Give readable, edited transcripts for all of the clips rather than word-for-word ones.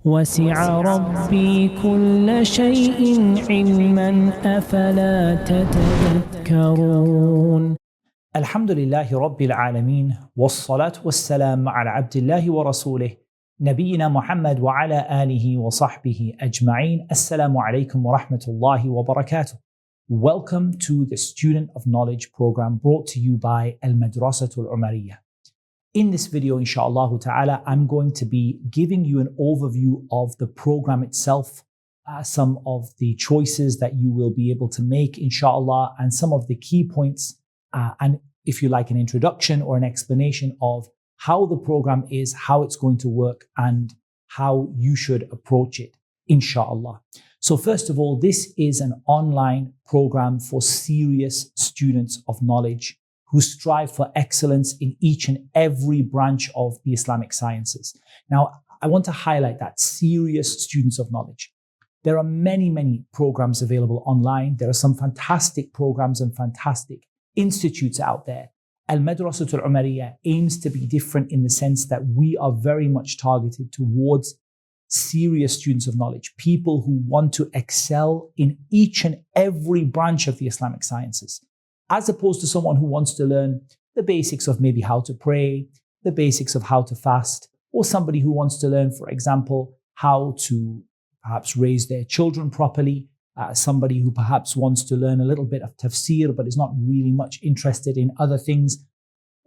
وسع ربي كل شيء علما أفلا تتذكرون. الحمد لله رب العالمين والصلاة والسلام على عبد الله ورسوله نبينا محمد وعلى آله وصحبه أجمعين. Assalamu alaikum wa rahmatullahi wa barakatuh. Welcome to the Student of Knowledge program brought to you by Al-Madrasatul Umariyah. In this video, inshallah ta'ala, I'm going to be giving you an overview of the program itself, some of the choices that you will be able to make, inshallah, and some of the key points, and if you like, an introduction or an explanation of how the program is, how it's going to work, and how you should approach it, inshallah. So first of all, this is an online program for serious students of knowledge who strive for excellence in each and every branch of the Islamic sciences. Now, I want to highlight that, serious students of knowledge. There are many programs available online. There are some fantastic programs and fantastic institutes out there. Al-Madrasatul Umariyah aims to be different in the sense that we are very much targeted towards serious students of knowledge, people who want to excel in each and every branch of the Islamic sciences, as opposed to someone who wants to learn the basics of maybe how to pray, the basics of how to fast, or somebody who wants to learn, for example, how to perhaps raise their children properly, somebody who perhaps wants to learn a little bit of tafsir but is not really much interested in other things.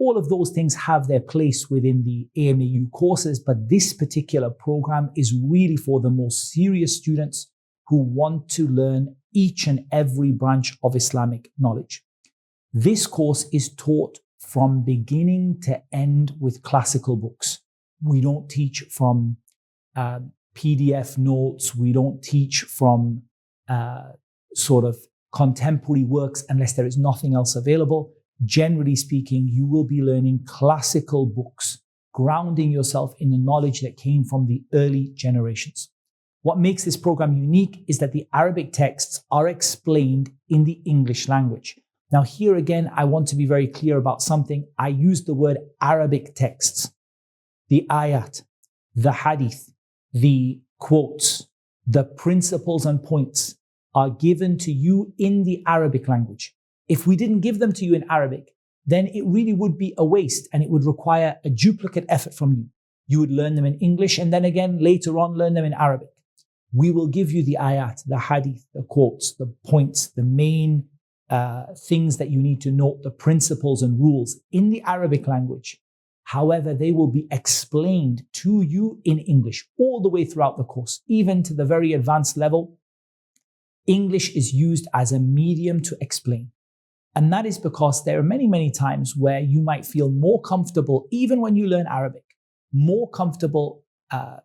All of those things have their place within the AMAU courses, but this particular program is really for the most serious students who want to learn each and every branch of Islamic knowledge. This course is taught from beginning to end with classical books. We don't teach from PDF notes. We don't teach from sort of contemporary works unless there is nothing else available. Generally speaking, you will be learning classical books, grounding yourself in the knowledge that came from the early generations. What makes this program unique is that the Arabic texts are explained in the English language. Now, here again, I want to be very clear about something. I use the word Arabic texts. The ayat, the hadith, the quotes, the principles and points are given to you in the Arabic language. If we didn't give them to you in Arabic, then it really would be a waste and it would require a duplicate effort from you. You would learn them in English and then again, later on, learn them in Arabic. We will give you the ayat, the hadith, the quotes, the points, the main things that you need to note, the principles and rules in the Arabic language. However, they will be explained to you in English all the way throughout the course, even to the very advanced level. English is used as a medium to explain. And that is because there are many times where you might feel more comfortable, even when you learn Arabic, more comfortable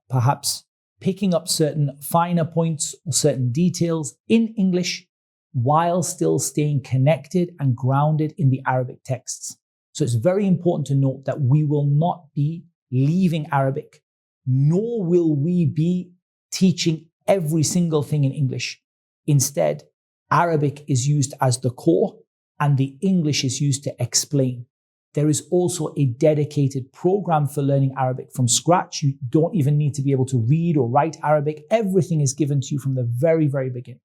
perhaps picking up certain finer points or certain details in English while still staying connected and grounded in the Arabic texts. So it's very important to note that we will not be leaving Arabic, nor will we be teaching every single thing in English. Instead, Arabic is used as the core and the English is used to explain. There is also a dedicated program for learning Arabic from scratch. You don't even need to be able to read or write Arabic. Everything is given to you from the very beginning.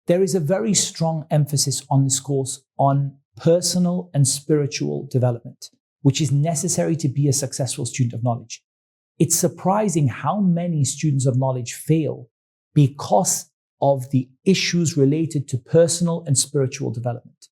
There is a very strong emphasis on this course on personal and spiritual development, which is necessary to be a successful student of knowledge. It's surprising how many students of knowledge fail because of the issues related to personal and spiritual development.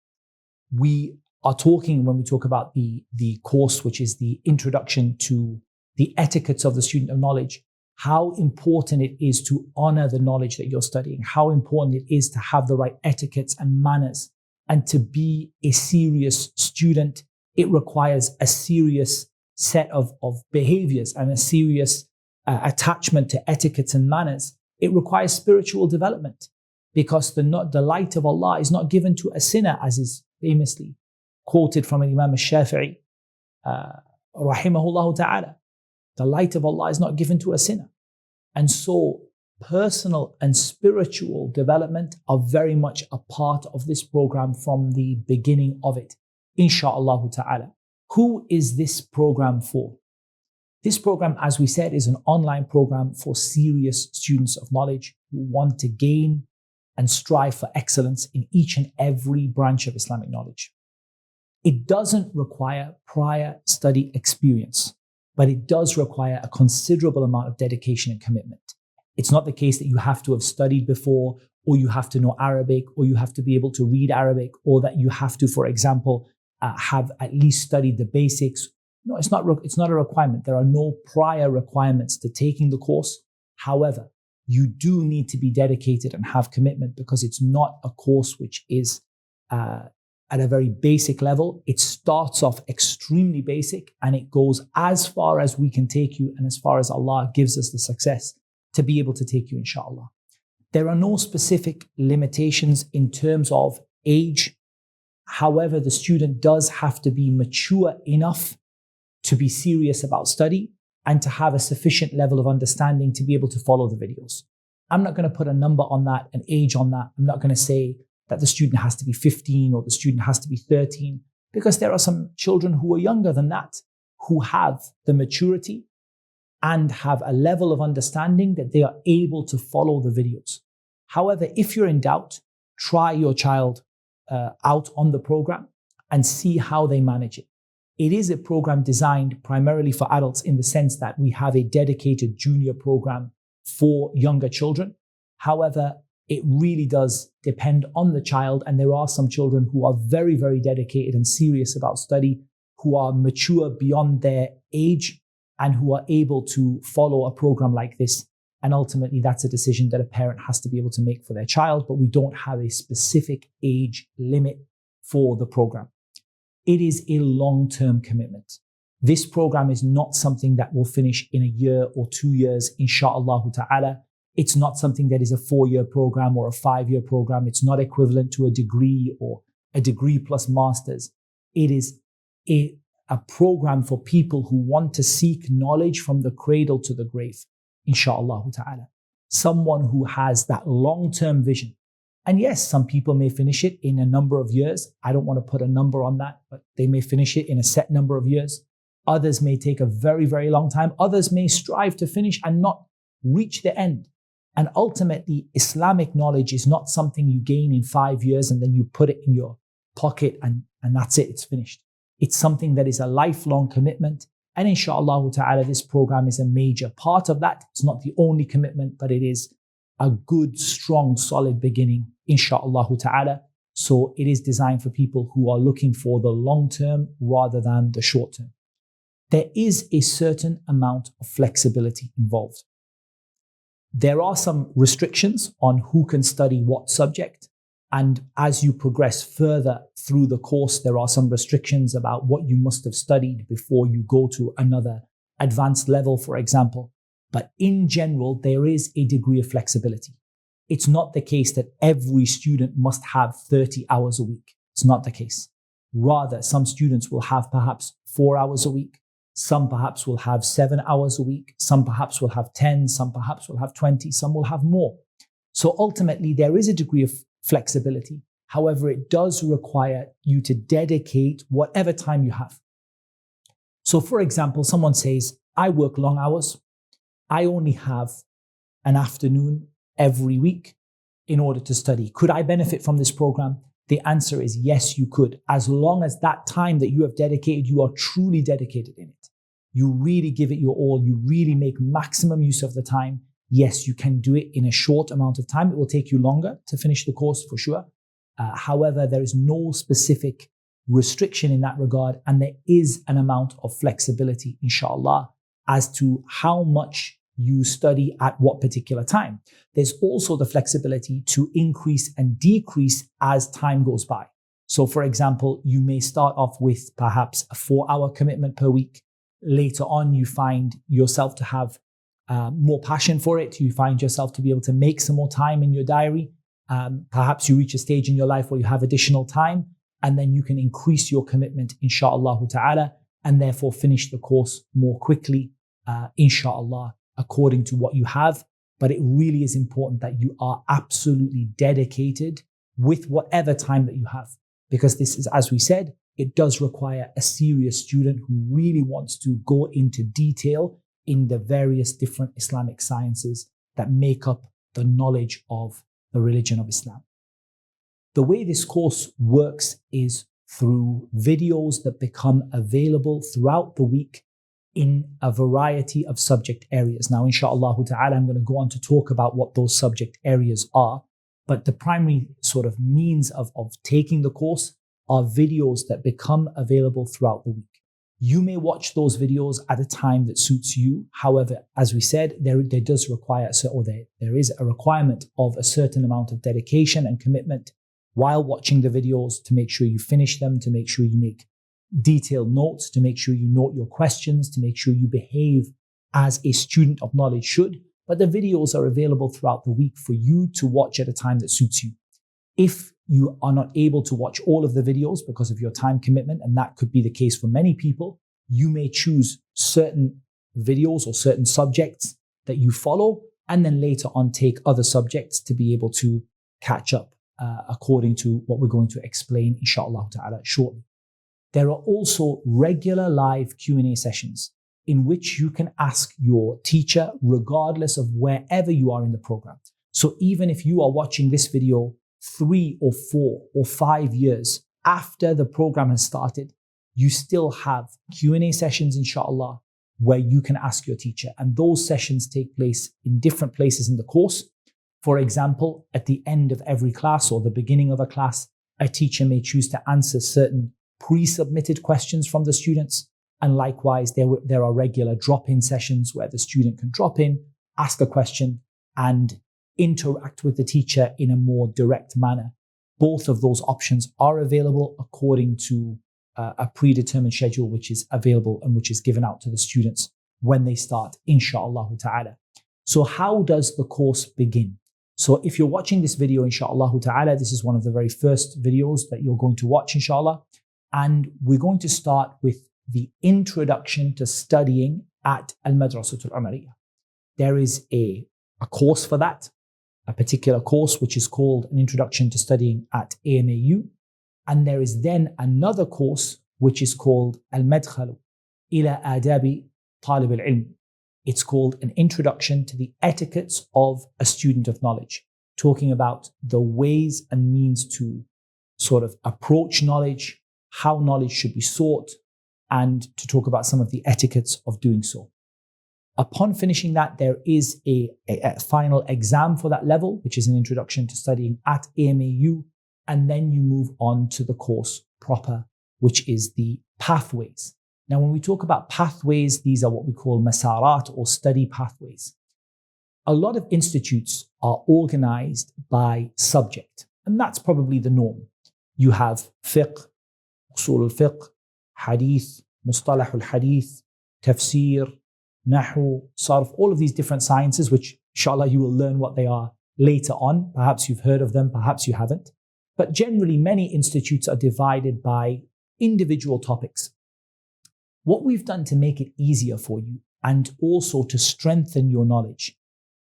We are talking, when we talk about the course, which is the introduction to the etiquettes of the student of knowledge, how important it is to honor the knowledge that you're studying, how important it is to have the right etiquettes and manners, and to be a serious student. It requires a serious set of behaviors and a serious attachment to etiquettes and manners. It requires spiritual development because the light of Allah is not given to a sinner, as is famously quoted from Imam al-Shafi'i, rahimahullah ta'ala. The light of Allah is not given to a sinner. And so personal and spiritual development are very much a part of this program from the beginning of it, insha'Allah ta'ala. Who is this program for? This program, as we said, is an online program for serious students of knowledge who want to gain and strive for excellence in each and every branch of Islamic knowledge. It doesn't require prior study experience, but it does require a considerable amount of dedication and commitment. It's not the case that you have to have studied before, or you have to know Arabic, or you have to be able to read Arabic, or that you have to, for example, have at least studied the basics. No, it's not a requirement. There are no prior requirements to taking the course. However, you do need to be dedicated and have commitment, because it's not a course which is at a very basic level. It starts off extremely basic and it goes as far as we can take you and as far as Allah gives us the success to be able to take you, inshallah. There are no specific limitations in terms of age. However, the student does have to be mature enough to be serious about study and to have a sufficient level of understanding to be able to follow the videos. I'm not going to put a number on that, an age on that. I'm not going to say that the student has to be 15 or the student has to be 13, because there are some children who are younger than that, who have the maturity and have a level of understanding that they are able to follow the videos. However, if you're in doubt, try your child out on the program and see how they manage it. It is a program designed primarily for adults, in the sense that we have a dedicated junior program for younger children. However, it really does depend on the child, and there are some children who are very, very dedicated and serious about study, who are mature beyond their age and who are able to follow a program like this. And ultimately, that's a decision that a parent has to be able to make for their child, but we don't have a specific age limit for the program. It is a long-term commitment. This program is not something that will finish in a year or 2 years, insha'Allah ta'ala. It's not something that is a 4-year program or a 5-year program. It's not equivalent to a degree or a degree plus masters. It is a program for people who want to seek knowledge from the cradle to the grave, insha'Allah ta'ala. Someone who has that long-term vision. And yes, some people may finish it in a number of years. I don't want to put a number on that, but they may finish it in a set number of years. Others may take a very, very long time. Others may strive to finish and not reach the end. And ultimately, Islamic knowledge is not something you gain in 5 years and then you put it in your pocket and that's it, it's finished. It's something that is a lifelong commitment. And inshallah ta'ala, this program is a major part of that. It's not the only commitment, but it is a good, strong, solid beginning, inshallah ta'ala. So it is designed for people who are looking for the long term rather than the short term. There is a certain amount of flexibility involved. There are some restrictions on who can study what subject. And as you progress further through the course, there are some restrictions about what you must have studied before you go to another advanced level, for example. But in general, there is a degree of flexibility. It's not the case that every student must have 30 hours a week. It's not the case. Rather, some students will have perhaps 4 hours a week. Some perhaps will have 7 hours a week. Some perhaps will have 10. Some perhaps will have 20. Some will have more. So ultimately, there is a degree of flexibility. However, it does require you to dedicate whatever time you have. So for example, someone says, I work long hours. I only have an afternoon every week in order to study. Could I benefit from this program? The answer is yes, you could. As long as that time that you have dedicated, you are truly dedicated in it. You really give it your all. You really make maximum use of the time. Yes, you can do it in a short amount of time. It will take you longer to finish the course for sure. However, there is no specific restriction in that regard. And there is an amount of flexibility, inshallah, as to how much you study at what particular time. There's also the flexibility to increase and decrease as time goes by. So for example, you may start off with perhaps a 4-hour commitment per week. Later on, you find yourself to have more passion for it. You find yourself to be able to make some more time in your diary. Perhaps you reach a stage in your life where you have additional time, and then you can increase your commitment, insha'Allah ta'ala, and therefore finish the course more quickly, insha'Allah, according to what you have. But it really is important that you are absolutely dedicated with whatever time that you have. Because this is, as we said, it does require a serious student who really wants to go into detail in the various different Islamic sciences that make up the knowledge of the religion of Islam. The way this course works is through videos that become available throughout the week in a variety of subject areas. Now, inshallah ta'ala, I'm going to go on to talk about what those subject areas are, but the primary sort of means of taking the course are videos that become available throughout the week. You may watch those videos at a time that suits you. However, as we said, there is a requirement of a certain amount of dedication and commitment while watching the videos to make sure you finish them, to make sure you make detailed notes, to make sure you note your questions, to make sure you behave as a student of knowledge should. But the videos are available throughout the week for you to watch at a time that suits you. If you are not able to watch all of the videos because of your time commitment, and that could be the case for many people, you may choose certain videos or certain subjects that you follow, and then later on take other subjects to be able to catch up according to what we're going to explain, inshallah ta'ala, shortly. There are also regular live Q&A sessions in which you can ask your teacher regardless of wherever you are in the program. So even if you are watching this video 3 or 4 or 5 years after the program has started, you still have Q&A sessions, inshallah, where you can ask your teacher. And those sessions take place in different places in the course. For example, at the end of every class or the beginning of a class, a teacher may choose to answer certain pre-submitted questions from the students. And likewise, there are regular drop-in sessions where the student can drop in, ask a question, and interact with the teacher in a more direct manner. Both of those options are available according to a predetermined schedule which is available and which is given out to the students when they start, inshallah ta'ala. So how does the course begin? So if you're watching this video, inshallah ta'ala, this is one of the very first videos that you're going to watch, inshallah. And we're going to start with the introduction to studying at Al-Madrasatul Umariyah. There is a course for that, a particular course which is called an Introduction to Studying at AMAU. And there is then another course which is called Al-Madkhalu ila Adabi Talib al-Ilm. It's called an Introduction to the Etiquettes of a Student of Knowledge, talking about the ways and means to sort of approach knowledge, how knowledge should be sought, and to talk about some of the etiquettes of doing so. Upon finishing that, there is a final exam for that level, which is an Introduction to Studying at AMAU, and then you move on to the course proper, which is the pathways. Now, when we talk about pathways, these are what we call masarat or study pathways. A lot of institutes are organized by subject, and that's probably the norm. You have fiqh, usul al-fiqh, hadith, mustalah al-hadith, tafsir, nahu, sarf, all of these different sciences, which inshallah you will learn what they are later on. Perhaps you've heard of them, perhaps you haven't. But generally, many institutes are divided by individual topics. What we've done to make it easier for you and also to strengthen your knowledge,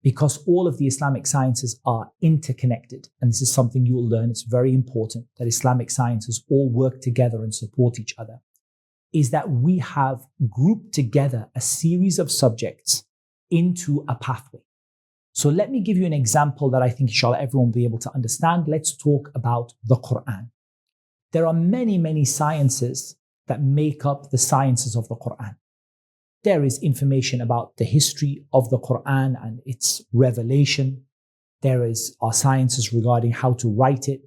because all of the Islamic sciences are interconnected, and this is something you will learn, it's very important that Islamic sciences all work together and support each other, is that we have grouped together a series of subjects into a pathway. So let me give you an example that I think inshallah everyone will be able to understand. Let's talk about the Qur'an. There are many, many sciences that make up the sciences of the Qur'an. There is information about the history of the Qur'an and its revelation. There are sciences regarding how to write it.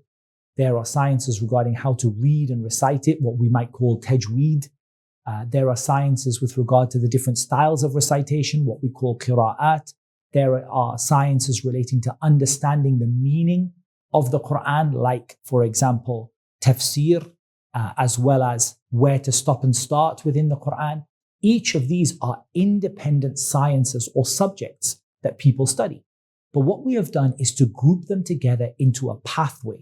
There are sciences regarding how to read and recite it, what we might call tajweed. There are sciences with regard to the different styles of recitation, what we call qira'at. There are sciences relating to understanding the meaning of the Qur'an, like, for example, tafsir, as well as where to stop and start within the Qur'an. Each of these are independent sciences or subjects that people study. But what we have done is to group them together into a pathway,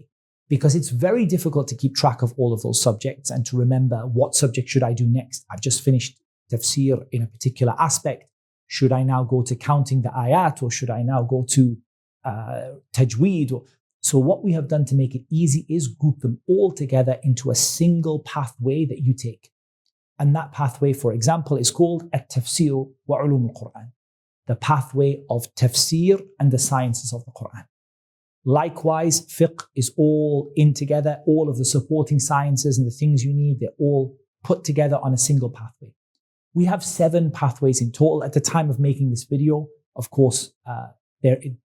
because it's very difficult to keep track of all of those subjects and to remember what subject should I do next. I've just finished tafsir in a particular aspect. Should I now go to counting the ayat, or should I now go to tajweed? So what we have done to make it easy is group them all together into a single pathway that you take. And that pathway, for example, is called At-Tafsir wa Ulum al-Qur'an, the pathway of tafsir and the sciences of the Qur'an. Likewise, fiqh is all in together, all of the supporting sciences and the things you need, they're all put together on a single pathway. We have 7 pathways in total. At the time of making this video, of course,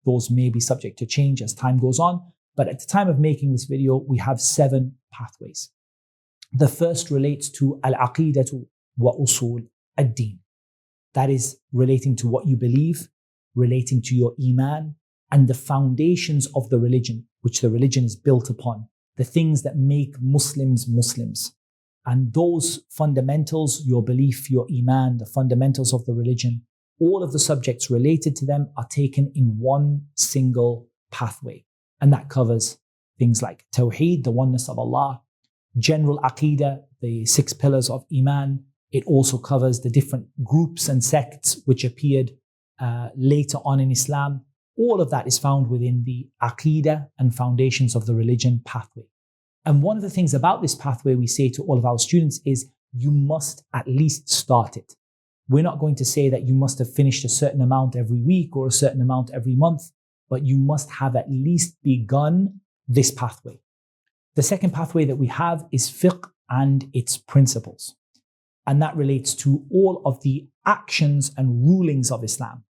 those may be subject to change as time goes on, but at the time of making this video, we have 7 pathways. The first relates to al-aqidatu wa usul ad-din. That is relating to what you believe, relating to your iman, and the foundations of the religion, which the religion is built upon, the things that make Muslims Muslims. And those fundamentals, your belief, your iman, the fundamentals of the religion, all of the subjects related to them are taken in one single pathway. And that covers things like Tawheed, the oneness of Allah, general Aqidah, the 6 pillars of Iman. It also covers the different groups and sects which appeared later on in Islam. All of that is found within the Aqidah and foundations of the religion pathway. And one of the things about this pathway we say to all of our students is you must at least start it. We're not going to say that you must have finished a certain amount every week or a certain amount every month, but you must have at least begun this pathway. The second pathway that we have is fiqh and its principles. And that relates to all of the actions and rulings of Islam.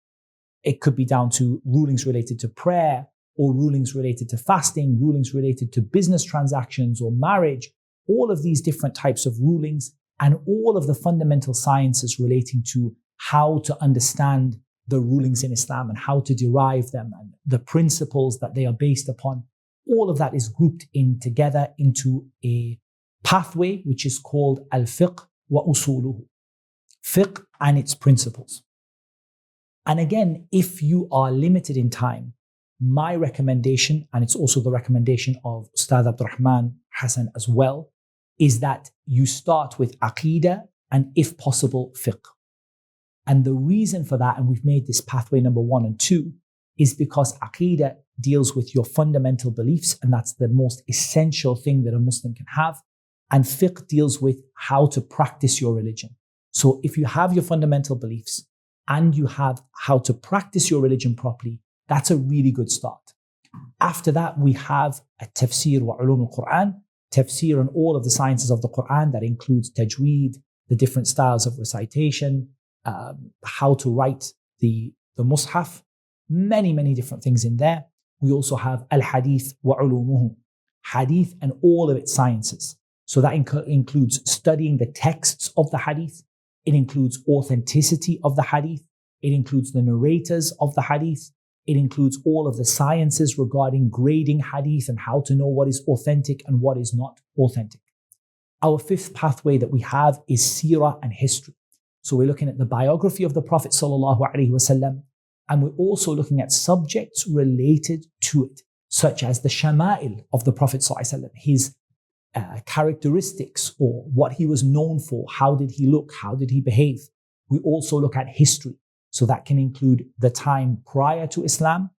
It could be down to rulings related to prayer, or rulings related to fasting, rulings related to business transactions or marriage, all of these different types of rulings, and all of the fundamental sciences relating to how to understand the rulings in Islam and how to derive them and the principles that they are based upon. All of that is grouped in together into a pathway which is called al-fiqh wa usuluhu, fiqh and its principles. And again, if you are limited in time, my recommendation, and it's also the recommendation of Ustadh Abdurrahman Hassan as well, is that you start with Aqidah and if possible, fiqh. And the reason for that, and we've made this pathway number 1 and 2, is because Aqidah deals with your fundamental beliefs, and that's the most essential thing that a Muslim can have. And fiqh deals with how to practice your religion. So if you have your fundamental beliefs and you have how to practice your religion properly, that's a really good start. After that, we have a tafsir wa ulum al-Qur'an, tafsir on all of the sciences of the Qur'an. That includes tajweed, the different styles of recitation, how to write the mushaf, many different things in there. We also have al-hadith wa ulumuhu, hadith and all of its sciences. So that includes studying the texts of the hadith. It includes authenticity of the hadith. It includes the narrators of the hadith. It includes all of the sciences regarding grading hadith and how to know what is authentic and what is not authentic. Our 5th pathway that we have is seerah and history. So we're looking at the biography of the Prophet ﷺ, and we're also looking at subjects related to it, such as the shama'il of the Prophet ﷺ, his characteristics or what he was known for, how did he look, how did he behave. We also look at history. So that can include the time prior to Islam,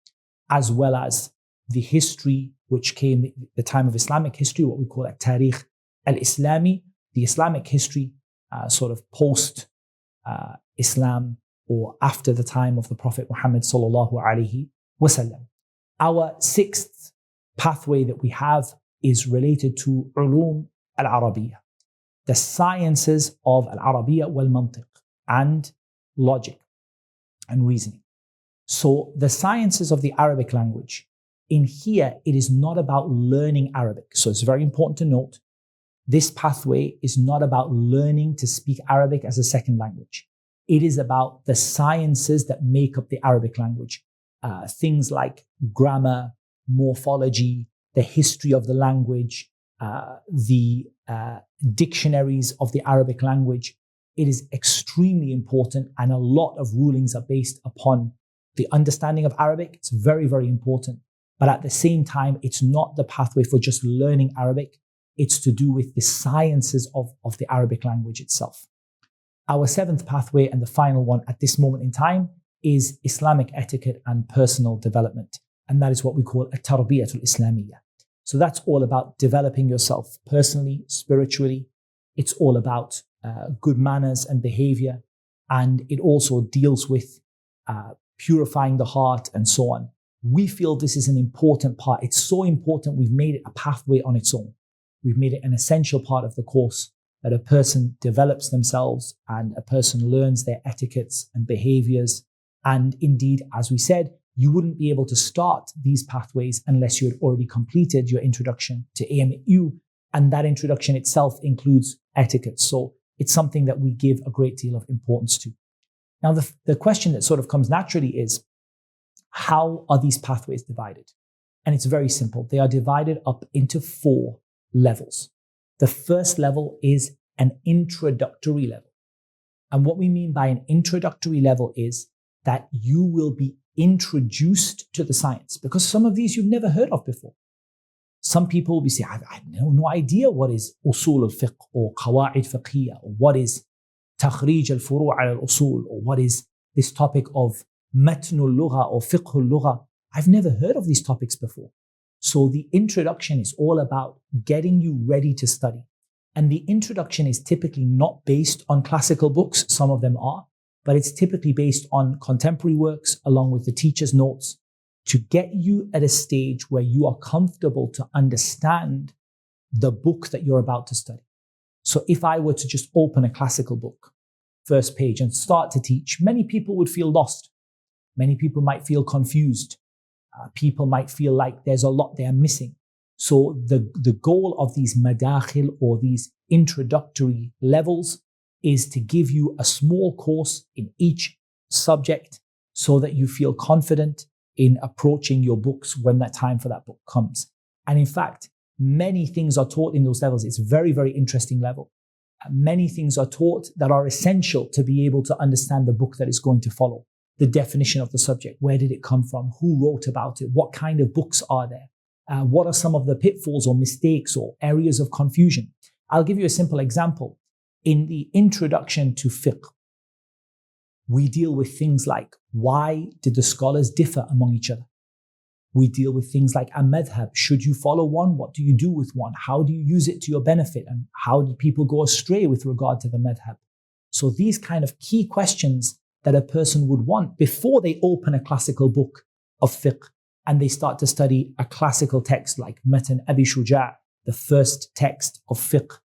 as well as the history which came, the time of Islamic history, what we call a tarikh al-Islami, the Islamic history sort of post Islam or after the time of the Prophet Muhammad sallallahu alaihi wasallam. Our 6th pathway that we have is related to ulum al-Arabiyyah, the sciences of al-Arabiyyah wal-Mantiq, and logic and reasoning. So the sciences of the Arabic language, in here, it is not about learning Arabic. So it's very important to note, this pathway is not about learning to speak Arabic as a second language. It is about the sciences that make up the Arabic language. Things like grammar, morphology, the history of the language, the dictionaries of the Arabic language. It is extremely important, and a lot of rulings are based upon the understanding of Arabic. It's very important. But at the same time, it's not the pathway for just learning Arabic. It's to do with the sciences of the Arabic language itself. Our 7th pathway, and the final one at this moment in time, is Islamic etiquette and personal development. And that is what we call a tarbiyatul Islamiyya. So that's all about developing yourself personally, spiritually. It's all about good manners and behavior. And it also deals with purifying the heart and so on. We feel this is an important part. It's so important, we've made it a pathway on its own. We've made it an essential part of the course, that a person develops themselves and a person learns their etiquettes and behaviors. And indeed, as we said, you wouldn't be able to start these pathways unless you had already completed your introduction to AMAU. And that introduction itself includes etiquette. So it's something that we give a great deal of importance to. Now, the question that sort of comes naturally is, how are these pathways divided? And it's very simple. They are divided up into 4 levels. The first level is an introductory level. And what we mean by an introductory level is that you will be introduced to the science, because some of these you've never heard of before. Some people will be saying, I have no idea what is usul al-fiqh or qawa'id fiqhiyya, or what is takhrij al-furu' ala al-usul, or what is this topic of matn al-lugha or fiqh al-lugha. I've never heard of these topics before. So the introduction is all about getting you ready to study. And the introduction is typically not based on classical books. Some of them are, but it's typically based on contemporary works along with the teacher's notes to get you at a stage where you are comfortable to understand the book that you're about to study. So if I were to just open a classical book, first page, and start to teach, many people would feel lost. Many people might feel confused. People might feel like there's a lot they are missing. So the goal of these madakhil, or these introductory levels, is to give you a small course in each subject so that you feel confident in approaching your books when that time for that book comes. And in fact, many things are taught in those levels. It's a very, very interesting level. Many things are taught that are essential to be able to understand the book that is going to follow. The definition of the subject, where did it come from, who wrote about it, what kind of books are there, what are some of the pitfalls or mistakes or areas of confusion. I'll give you a simple example. In the introduction to fiqh, we deal with things like, why did the scholars differ among each other? We deal with things like a madhab. Should you follow one? What do you do with one? How do you use it to your benefit? And how did people go astray with regard to the madhab? So these kind of key questions that a person would want before they open a classical book of fiqh and they start to study a classical text like Matan Abi Shuja', the first text of fiqh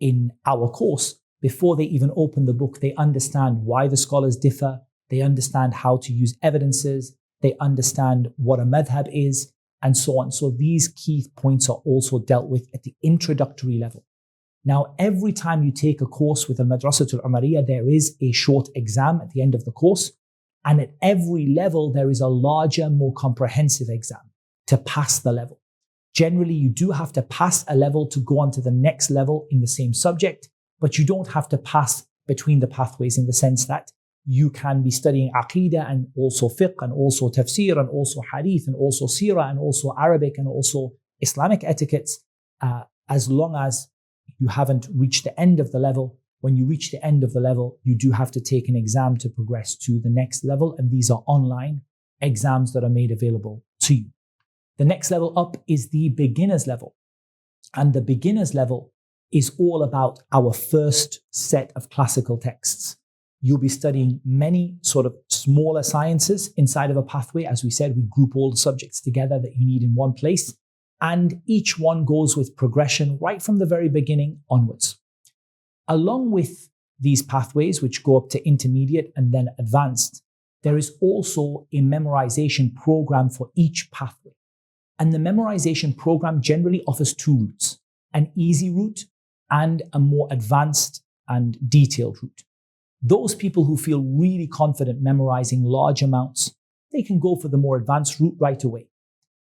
in our course. Before they even open the book, they understand why the scholars differ. They understand how to use evidences. They understand what a madhab is, and so on. So these key points are also dealt with at the introductory level. Now, every time you take a course with a Madrasatul Umariyah, there is a short exam at the end of the course. And at every level, there is a larger, more comprehensive exam to pass the level. Generally, you do have to pass a level to go on to the next level in the same subject, but you don't have to pass between the pathways, in the sense that you can be studying Aqidah and also fiqh and also tafsir and also hadith and also seerah and also Arabic and also Islamic etiquettes, as long as you haven't reached the end of the level. When you reach the end of the level, you do have to take an exam to progress to the next level. And these are online exams that are made available to you. The next level up is the beginner's level. And the beginner's level is all about our first set of classical texts. You'll be studying many sort of smaller sciences inside of a pathway. As we said, we group all the subjects together that you need in one place. And each one goes with progression right from the very beginning onwards. Along with these pathways, which go up to intermediate and then advanced, there is also a memorization program for each pathway. And the memorization program generally offers 2 routes, an easy route and a more advanced and detailed route. Those people who feel really confident memorizing large amounts, they can go for the more advanced route right away.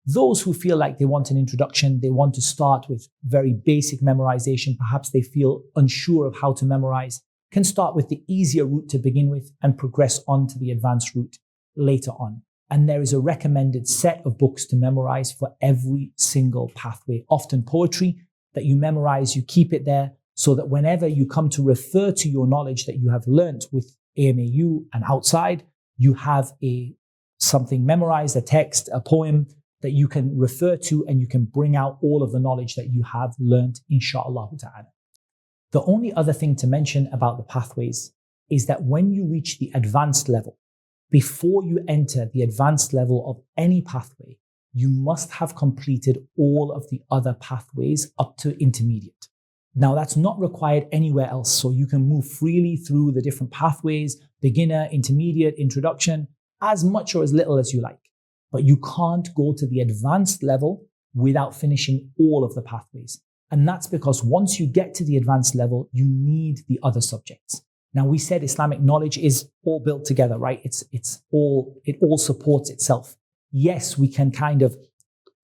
Those who feel like they want an introduction, they want to start with very basic memorization, perhaps they feel unsure of how to memorize, can start with the easier route to begin with and progress on to the advanced route later on. And there is a recommended set of books to memorize for every single pathway. Often poetry that you memorize, you keep it there so that whenever you come to refer to your knowledge that you have learnt with AMAU and outside, you have something memorized, a text, a poem, that you can refer to and you can bring out all of the knowledge that you have learned, insha'Allah ta'ala. The only other thing to mention about the pathways is that when you reach the advanced level, before you enter the advanced level of any pathway, you must have completed all of the other pathways up to intermediate. Now, that's not required anywhere else, so you can move freely through the different pathways, beginner, intermediate, introduction, as much or as little as you like. But you can't go to the advanced level without finishing all of the pathways. And that's because once you get to the advanced level, you need the other subjects. Now, we said Islamic knowledge is all built together, right? It all supports itself. Yes, we can kind of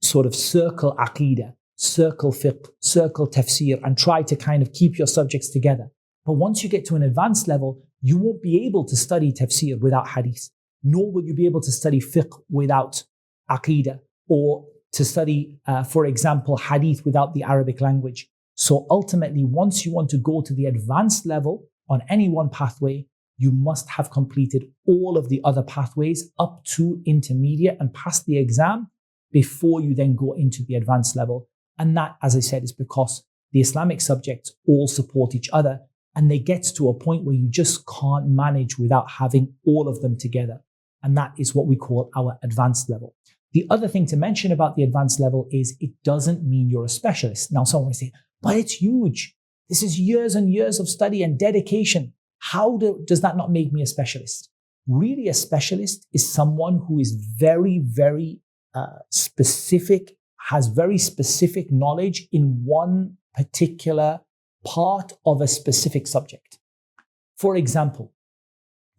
sort of circle aqeedah, circle fiqh, circle tafsir, and try to kind of keep your subjects together. But once you get to an advanced level, you won't be able to study tafsir without hadith, nor will you be able to study fiqh without aqeedah, or to study, for example, hadith without the Arabic language. So ultimately, once you want to go to the advanced level on any one pathway, you must have completed all of the other pathways up to intermediate and pass the exam before you then go into the advanced level. And that, as I said, is because the Islamic subjects all support each other, and they get to a point where you just can't manage without having all of them together. And that is what we call our advanced level. The other thing to mention about the advanced level is it doesn't mean you're a specialist. Now, someone may say, but it's huge. This is years and years of study and dedication. How does that not make me a specialist? Really, a specialist is someone who is very, very specific, has very specific knowledge in one particular part of a specific subject. For example,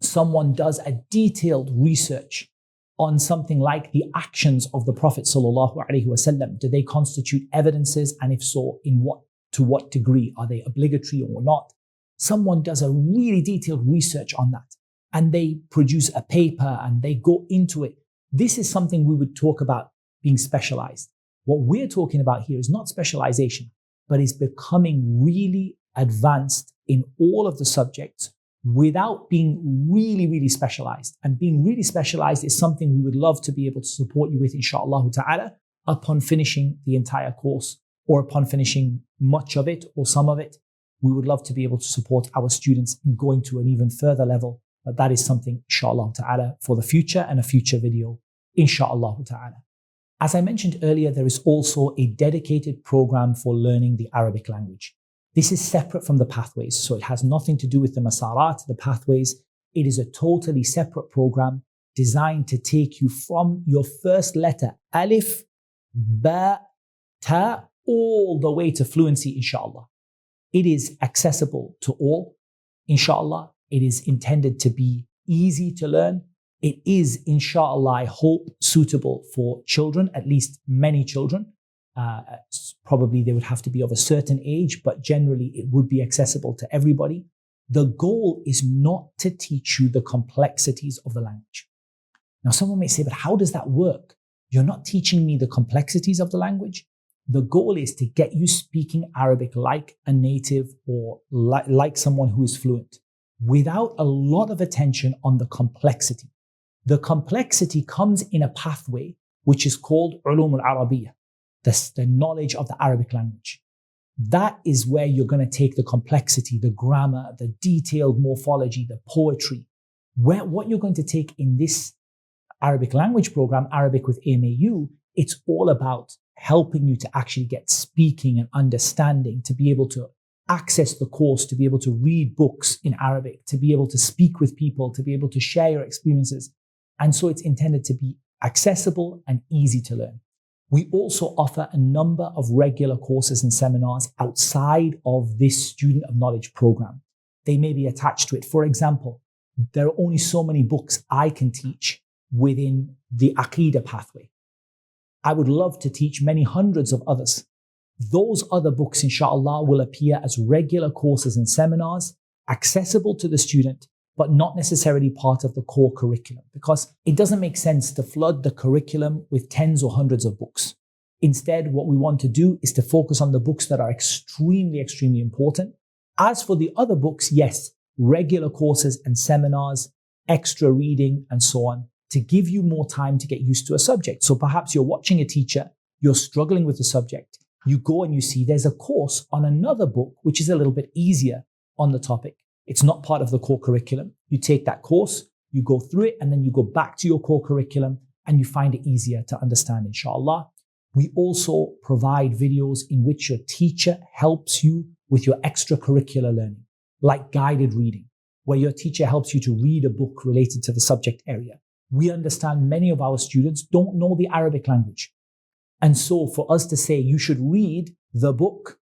someone does a detailed research on something like the actions of the Prophet ﷺ. Do they constitute evidences? And if so, to what degree? Are they obligatory or not? Someone does a really detailed research on that, and they produce a paper and they go into it. This is something we would talk about being specialized. What we're talking about here is not specialization, but is becoming really advanced in all of the subjects without being really, really specialized. And being really specialized is something we would love to be able to support you with, insha'Allah ta'ala, upon finishing the entire course, or upon finishing much of it or some of it. We would love to be able to support our students in going to an even further level. But that is something, insha'Allah ta'ala, for the future and a future video, insha'Allah ta'ala. As I mentioned earlier, there is also a dedicated program for learning the Arabic language. This is separate from the pathways, so it has nothing to do with the masarat, the pathways. It is a totally separate program designed to take you from your first letter, alif, ba, ta, all the way to fluency, insha'Allah. It is accessible to all, insha'Allah. It is intended to be easy to learn. It is, insha'Allah, I hope, suitable for children, at least many children. Probably they would have to be of a certain age, but generally it would be accessible to everybody. The goal is not to teach you the complexities of the language. Now, someone may say, but how does that work? You're not teaching me the complexities of the language. The goal is to get you speaking Arabic like a native or like someone who is fluent, without a lot of attention on the complexity. The complexity comes in a pathway which is called ulum al-Arabiyyah, the knowledge of the Arabic language. That is where you're going to take the complexity, the grammar, the detailed morphology, the poetry. What you're going to take in this Arabic language program, Arabic with AMAU, it's all about helping you to actually get speaking and understanding, to be able to access the course, to be able to read books in Arabic, to be able to speak with people, to be able to share your experiences. And so it's intended to be accessible and easy to learn. We also offer a number of regular courses and seminars outside of this Student of Knowledge program. They may be attached to it. For example, there are only so many books I can teach within the Aqeedah pathway. I would love to teach many hundreds of others. Those other books, inshallah, will appear as regular courses and seminars, accessible to the student, but not necessarily part of the core curriculum, because it doesn't make sense to flood the curriculum with tens or hundreds of books. Instead, what we want to do is to focus on the books that are extremely, extremely important. As for the other books, yes, regular courses and seminars, extra reading, and so on. to give you more time to get used to a subject. So perhaps you're watching a teacher, you're struggling with the subject. You go and you see there's a course on another book, which is a little bit easier on the topic. It's not part of the core curriculum. You take that course, you go through it, and then you go back to your core curriculum and you find it easier to understand, inshallah. We also provide videos in which your teacher helps you with your extracurricular learning, like guided reading, where your teacher helps you to read a book related to the subject area. We understand many of our students don't know the Arabic language. And so for us to say you should read the book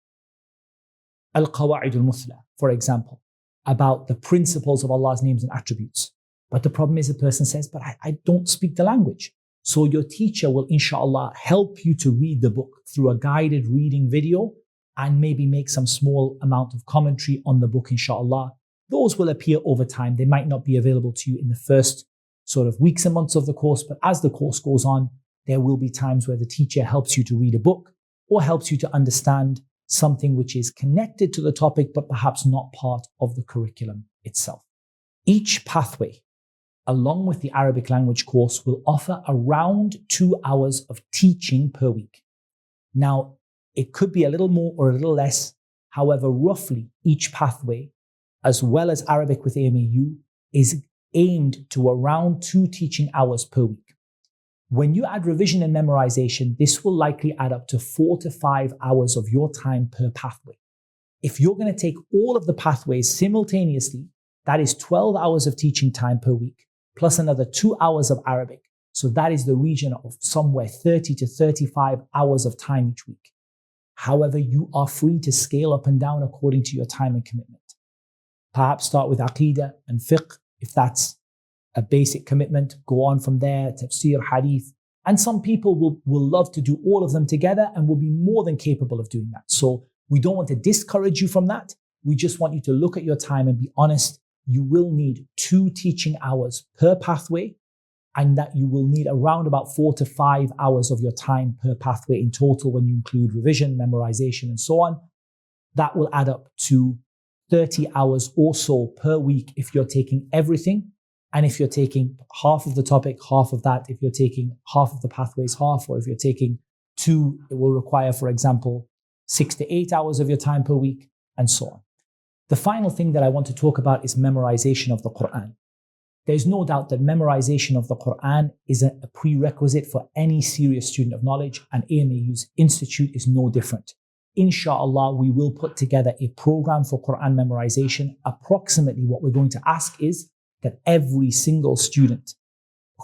Al-Qawa'id al-Muthla, for example, about the principles of Allah's names and attributes. But the problem is the person says, but I don't speak the language. So your teacher will, inshallah, help you to read the book through a guided reading video and maybe make some small amount of commentary on the book, inshallah. Those will appear over time. They might not be available to you in the first sort of weeks and months of the course, but as the course goes on, there will be times where the teacher helps you to read a book or helps you to understand something which is connected to the topic, but perhaps not part of the curriculum itself. Each pathway, along with the Arabic language course, will offer around 2 hours of teaching per week. Now, it could be a little more or a little less. However, roughly each pathway, as well as Arabic with AMAU, is aimed to around 2 teaching hours per week. When you add revision and memorization, this will likely add up to 4 to 5 hours of your time per pathway. If you're going to take all of the pathways simultaneously, that is 12 hours of teaching time per week, plus another 2 hours of Arabic. So that is the region of somewhere 30 to 35 hours of time each week. However, you are free to scale up and down according to your time and commitment. Perhaps start with Aqidah and Fiqh, if that's a basic commitment. Go on from there, Tafsir, Hadith. And some people will love to do all of them together and will be more than capable of doing that. So we don't want to discourage you from that. We just want you to look at your time and be honest. You will need 2 teaching hours per pathway, and that you will need around about 4 to 5 hours of your time per pathway in total when you include revision, memorization, and so on. That will add up to 30 hours or so per week if you're taking everything. And if you're taking half of the topic, half of that, if you're taking half of the pathways, half, or if you're taking 2, it will require, for example, 6 to 8 hours of your time per week, and so on. The final thing that I want to talk about is memorization of the Qur'an. There's no doubt that memorization of the Qur'an is a prerequisite for any serious student of knowledge, and AMAU's institute is no different. Inshallah, we will put together a program for Qur'an memorization. Approximately what we're going to ask is that every single student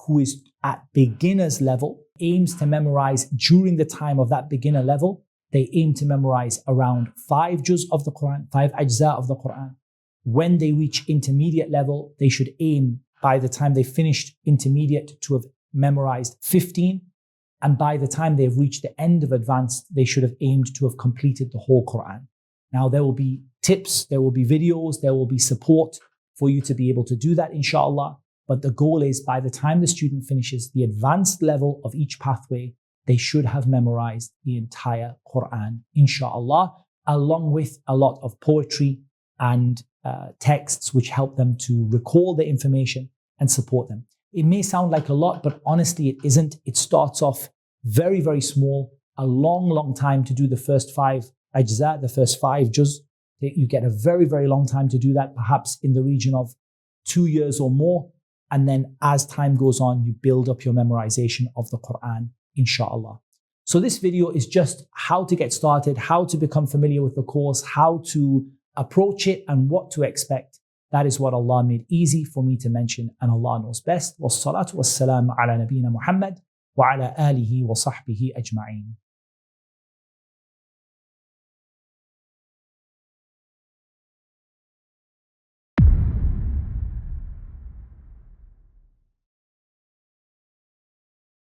who is at beginner's level aims to memorize during the time of that beginner level. They aim to memorize around 5 juz of the Qur'an, 5 ajza of the Qur'an. When they reach intermediate level, they should aim by the time they finished intermediate to have memorized 15. And by the time they've reached the end of advanced, they should have aimed to have completed the whole Qur'an. Now there will be tips, there will be videos, there will be support for you to be able to do that, inshallah. But the goal is by the time the student finishes the advanced level of each pathway, they should have memorized the entire Qur'an, inshallah, along with a lot of poetry and texts which help them to recall the information and support them. It may sound like a lot, but honestly it isn't. It starts off very, very small, a long time to do the first 5 ajza, the first 5 juz. You get a very, very long time to do that, perhaps in the region of 2 years or more. And then as time goes on, you build up your memorization of the Qur'an, inshallah. So this video is just how to get started, how to become familiar with the course, how to approach it and what to expect. That is what Allah made easy for me to mention, and Allah knows best. Wassalatu wassalamu ala nabiyyina Muhammad wa ala alihi wa sahbihi ajma'een.